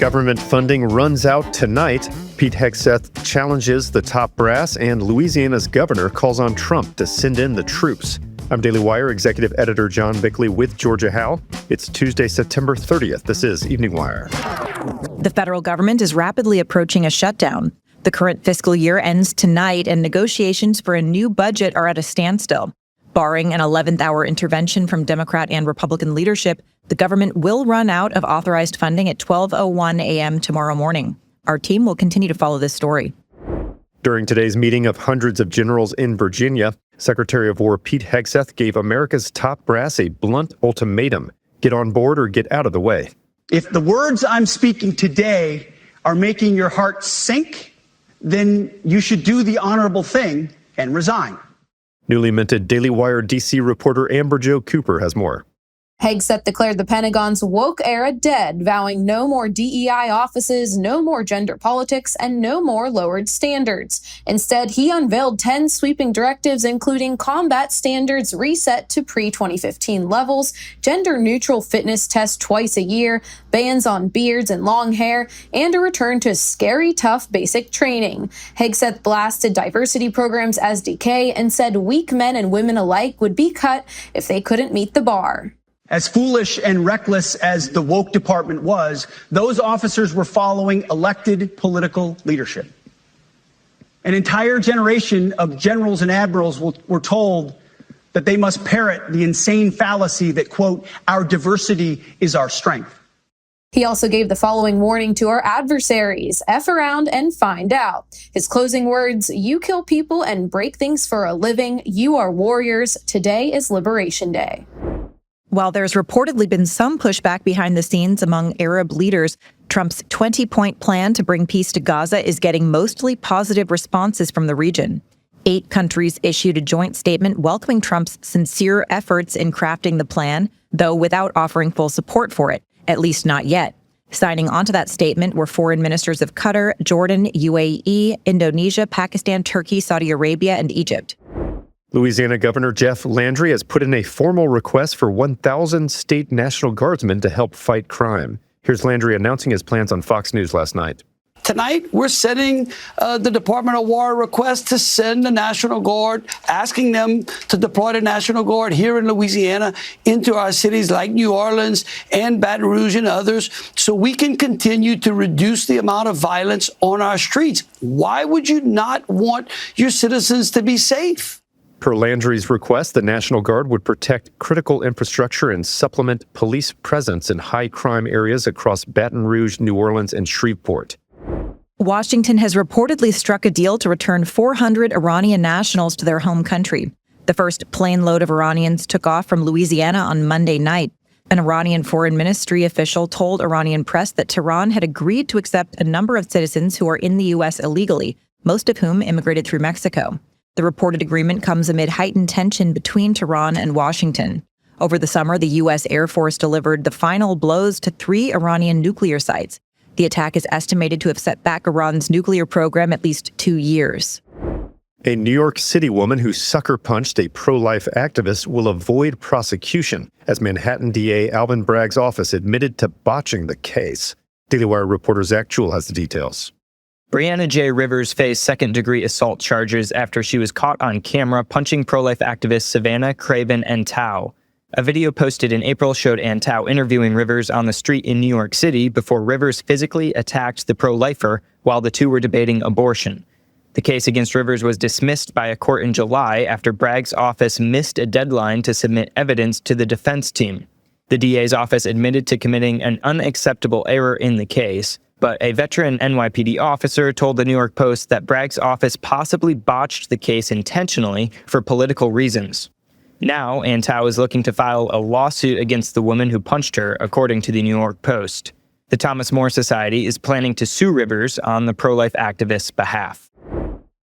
Government funding runs out tonight. Pete Hegseth challenges the top brass, and Louisiana's governor calls on Trump to send in the troops. I'm Daily Wire Executive Editor John Bickley with Georgia Howe. It's Tuesday, September 30th. This is Evening Wire. The federal government is rapidly approaching a shutdown. The current fiscal year ends tonight, and negotiations for a new budget are at a standstill. Barring an 11th-hour intervention from Democrat and Republican leadership, the government will run out of authorized funding at 12:01 a.m. tomorrow morning. Our team will continue to follow this story. During today's meeting of hundreds of generals in Virginia, Secretary of War Pete Hegseth gave America's top brass a blunt ultimatum: get on board or get out of the way. If the words I'm speaking today are making your heart sink, then you should do the honorable thing and resign. Newly minted Daily Wire D.C. reporter Amber Jo Cooper has more. Hegseth declared the Pentagon's woke era dead, vowing no more DEI offices, no more gender politics, and no more lowered standards. Instead, he unveiled 10 sweeping directives, including combat standards reset to pre-2015 levels, gender-neutral fitness tests twice a year, bans on beards and long hair, and a return to scary tough basic training. Hegseth blasted diversity programs as decay and said weak men and women alike would be cut if they couldn't meet the bar. As foolish and reckless as the woke department was, those officers were following elected political leadership. An entire generation of generals and admirals were told that they must parrot the insane fallacy that, quote, our diversity is our strength. He also gave the following warning to our adversaries: F around and find out. His closing words: you kill people and break things for a living. You are warriors. Today is Liberation Day. While there's reportedly been some pushback behind the scenes among Arab leaders, Trump's 20-point plan to bring peace to Gaza is getting mostly positive responses from the region. 8 countries issued a joint statement welcoming Trump's sincere efforts in crafting the plan, though without offering full support for it, at least not yet. Signing onto that statement were foreign ministers of Qatar, Jordan, UAE, Indonesia, Pakistan, Turkey, Saudi Arabia, and Egypt. Louisiana Governor Jeff Landry has put in a formal request for 1,000 state National Guardsmen to help fight crime. Here's Landry announcing his plans on Fox News last night. Tonight, we're sending the Department of War a request to send the National Guard, asking them to deploy the National Guard here in Louisiana into our cities like New Orleans and Baton Rouge and others, so we can continue to reduce the amount of violence on our streets. Why would you not want your citizens to be safe? Per Landry's request, the National Guard would protect critical infrastructure and supplement police presence in high-crime areas across Baton Rouge, New Orleans, and Shreveport. Washington has reportedly struck a deal to return 400 Iranian nationals to their home country. The first plane load of Iranians took off from Louisiana on Monday night. An Iranian foreign ministry official told Iranian press that Tehran had agreed to accept a number of citizens who are in the U.S. illegally, most of whom immigrated through Mexico. The reported agreement comes amid heightened tension between Tehran and Washington. Over the summer, the U.S. Air Force delivered the final blows to 3 Iranian nuclear sites. The attack is estimated to have set back Iran's nuclear program at least 2 years. A New York City woman who sucker punched a pro-life activist will avoid prosecution, as Manhattan DA Alvin Bragg's office admitted to botching the case. Daily Wire reporter Zach Jewell has the details. Brianna J. Rivers faced second-degree assault charges after she was caught on camera punching pro-life activists Savannah, Craven, and Howe. A video posted in April showed Howe interviewing Rivers on the street in New York City before Rivers physically attacked the pro-lifer while the two were debating abortion. The case against Rivers was dismissed by a court in July after Bragg's office missed a deadline to submit evidence to the defense team. The DA's office admitted to committing an unacceptable error in the case, but a veteran NYPD officer told the New York Post that Bragg's office possibly botched the case intentionally for political reasons. Now, Howe is looking to file a lawsuit against the woman who punched her, according to the New York Post. The Thomas More Society is planning to sue Rivers on the pro-life activist's behalf.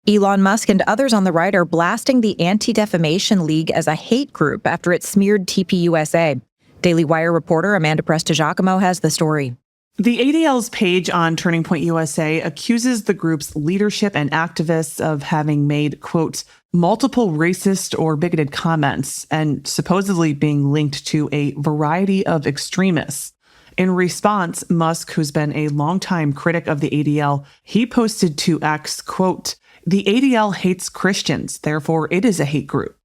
Elon Musk and others on the right are blasting the Anti-Defamation League as a hate group after it smeared TPUSA. Daily Wire reporter Amanda Prestigiacomo has the story. The ADL's page on Turning Point USA accuses the group's leadership and activists of having made, quote, multiple racist or bigoted comments and supposedly being linked to a variety of extremists. In response, Musk, who's been a longtime critic of the ADL, he posted to X, quote, "The ADL hates Christians, therefore it is a hate group."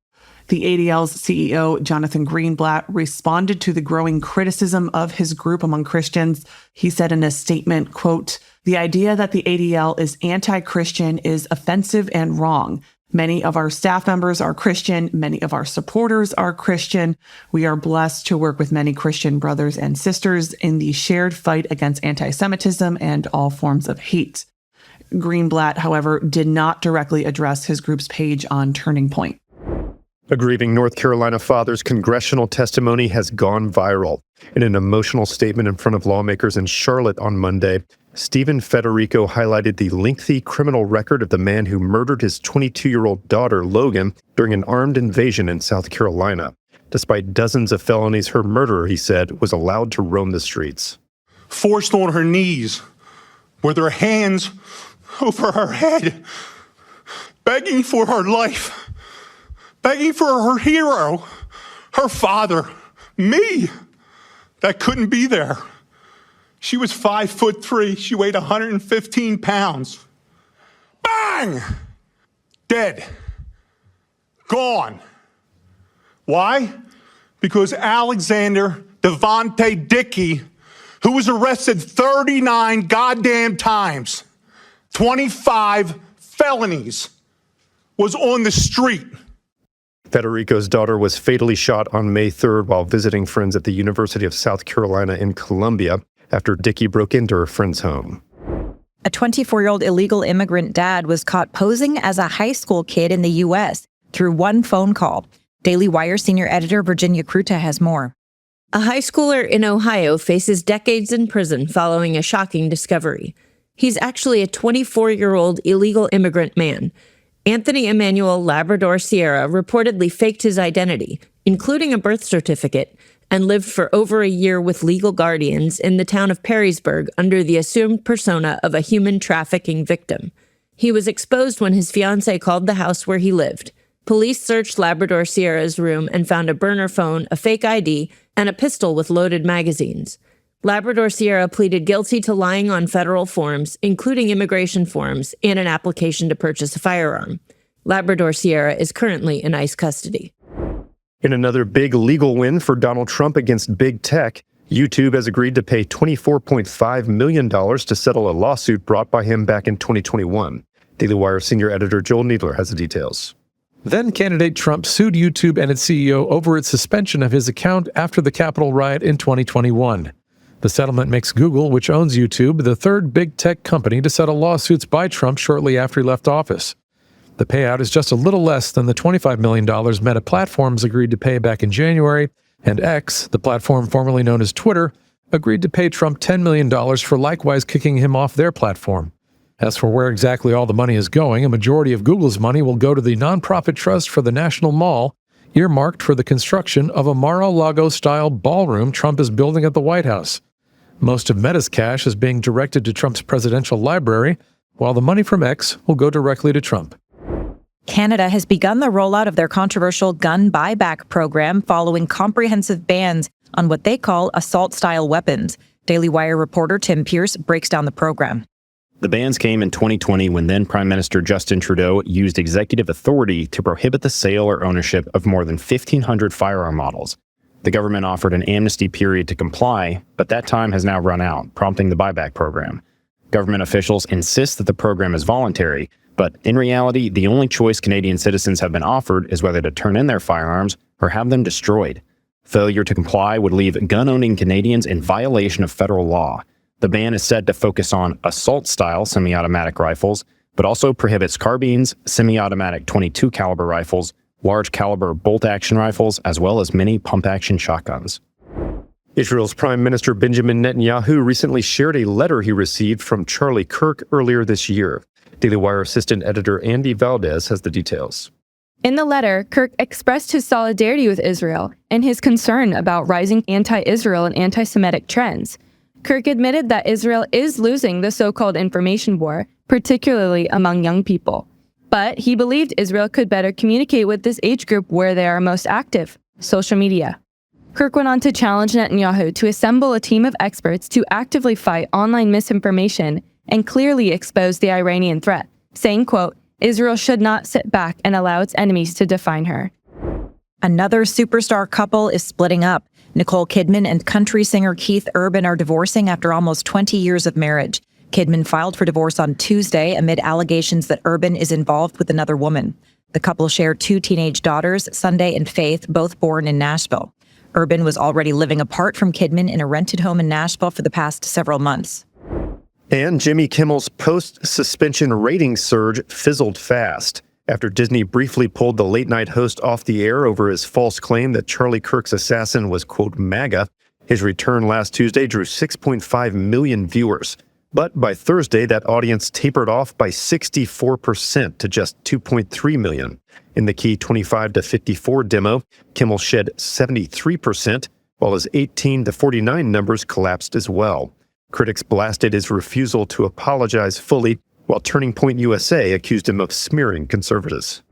The ADL's CEO, Jonathan Greenblatt, responded to the growing criticism of his group among Christians. He said in a statement, quote, "The idea that the ADL is anti-Christian is offensive and wrong. Many of our staff members are Christian. Many of our supporters are Christian. We are blessed to work with many Christian brothers and sisters in the shared fight against anti-Semitism and all forms of hate." Greenblatt, however, did not directly address his group's page on Turning Point. A grieving North Carolina father's congressional testimony has gone viral. In an emotional statement in front of lawmakers in Charlotte on Monday, Stephen Federico highlighted the lengthy criminal record of the man who murdered his 22-year-old daughter, Logan, during an armed invasion in South Carolina. Despite dozens of felonies, her murderer, he said, was allowed to roam the streets. Forced on her knees, with her hands over her head, begging for her life. Begging for her hero, her father, me, that couldn't be there. She was 5'3". She weighed 115 pounds. Bang! Dead. Gone. Why? Because Alexander Devontae Dickey, who was arrested 39 goddamn times, 25 felonies, was on the street. Federico's daughter was fatally shot on May 3rd while visiting friends at the University of South Carolina in Columbia after Dickey broke into her friend's home. A 24-year-old illegal immigrant dad was caught posing as a high school kid in the U.S. through one phone call. Daily Wire senior editor Virginia Kruta has more. A high schooler in Ohio faces decades in prison following a shocking discovery. He's actually a 24-year-old illegal immigrant man. Anthony Emmanuel Labrador Sierra reportedly faked his identity, including a birth certificate, and lived for over a year with legal guardians in the town of Perrysburg under the assumed persona of a human trafficking victim. He was exposed when his fiancée called the house where he lived. Police searched Labrador Sierra's room and found a burner phone, a fake ID, and a pistol with loaded magazines. Labrador Sierra pleaded guilty to lying on federal forms, including immigration forms, and an application to purchase a firearm. Labrador Sierra is currently in ICE custody. In another big legal win for Donald Trump against big tech, YouTube has agreed to pay $24.5 million to settle a lawsuit brought by him back in 2021. Daily Wire senior editor Joel Needler has the details. Then-candidate Trump sued YouTube and its CEO over its suspension of his account after the Capitol riot in 2021. The settlement makes Google, which owns YouTube, the third big tech company to settle lawsuits by Trump shortly after he left office. The payout is just a little less than the $25 million Meta Platforms agreed to pay back in January, and X, the platform formerly known as Twitter, agreed to pay Trump $10 million for likewise kicking him off their platform. As for where exactly all the money is going, a majority of Google's money will go to the nonprofit trust for the National Mall, earmarked for the construction of a Mar-a-Lago-style ballroom Trump is building at the White House. Most of Meta's cash is being directed to Trump's presidential library, while the money from X will go directly to Trump. Canada has begun the rollout of their controversial gun buyback program following comprehensive bans on what they call assault-style weapons. Daily Wire reporter Tim Pierce breaks down the program. The bans came in 2020 when then Prime Minister Justin Trudeau used executive authority to prohibit the sale or ownership of more than 1,500 firearm models. The government offered an amnesty period to comply, but that time has now run out, prompting the buyback program. Government officials insist that the program is voluntary, but in reality, the only choice Canadian citizens have been offered is whether to turn in their firearms or have them destroyed. Failure to comply would leave gun-owning Canadians in violation of federal law. The ban is said to focus on assault-style semi-automatic rifles, but also prohibits carbines, semi-automatic .22 caliber rifles, large caliber bolt-action rifles, as well as many pump-action shotguns. Israel's Prime Minister Benjamin Netanyahu recently shared a letter he received from Charlie Kirk earlier this year. Daily Wire assistant editor Andy Valdez has the details. In the letter, Kirk expressed his solidarity with Israel and his concern about rising anti-Israel and anti-Semitic trends. Kirk admitted that Israel is losing the so-called information war, particularly among young people. But he believed Israel could better communicate with this age group where they are most active, social media. Kirk went on to challenge Netanyahu to assemble a team of experts to actively fight online misinformation and clearly expose the Iranian threat, saying, quote, Israel should not sit back and allow its enemies to define her. Another superstar couple is splitting up. Nicole Kidman and country singer Keith Urban are divorcing after almost 20 years of marriage. Kidman filed for divorce on Tuesday amid allegations that Urban is involved with another woman. The couple share 2 teenage daughters, Sunday and Faith, both born in Nashville. Urban was already living apart from Kidman in a rented home in Nashville for the past several months. And Jimmy Kimmel's post-suspension ratings surge fizzled fast. After Disney briefly pulled the late-night host off the air over his false claim that Charlie Kirk's assassin was, quote, MAGA, his return last Tuesday drew 6.5 million viewers. But by Thursday, that audience tapered off by 64% to just 2.3 million. In the key 25 to 54 demo, Kimmel shed 73%, while his 18 to 49 numbers collapsed as well. Critics blasted his refusal to apologize fully, while Turning Point USA accused him of smearing conservatives.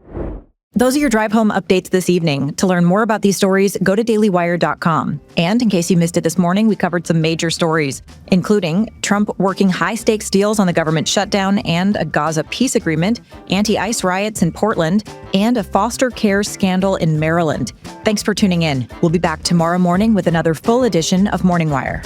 Those are your drive home updates this evening. To learn more about these stories, go to dailywire.com. And in case you missed it this morning, we covered some major stories, including Trump working high-stakes deals on the government shutdown and a Gaza peace agreement, anti-ICE riots in Portland, and a foster care scandal in Maryland. Thanks for tuning in. We'll be back tomorrow morning with another full edition of Morning Wire.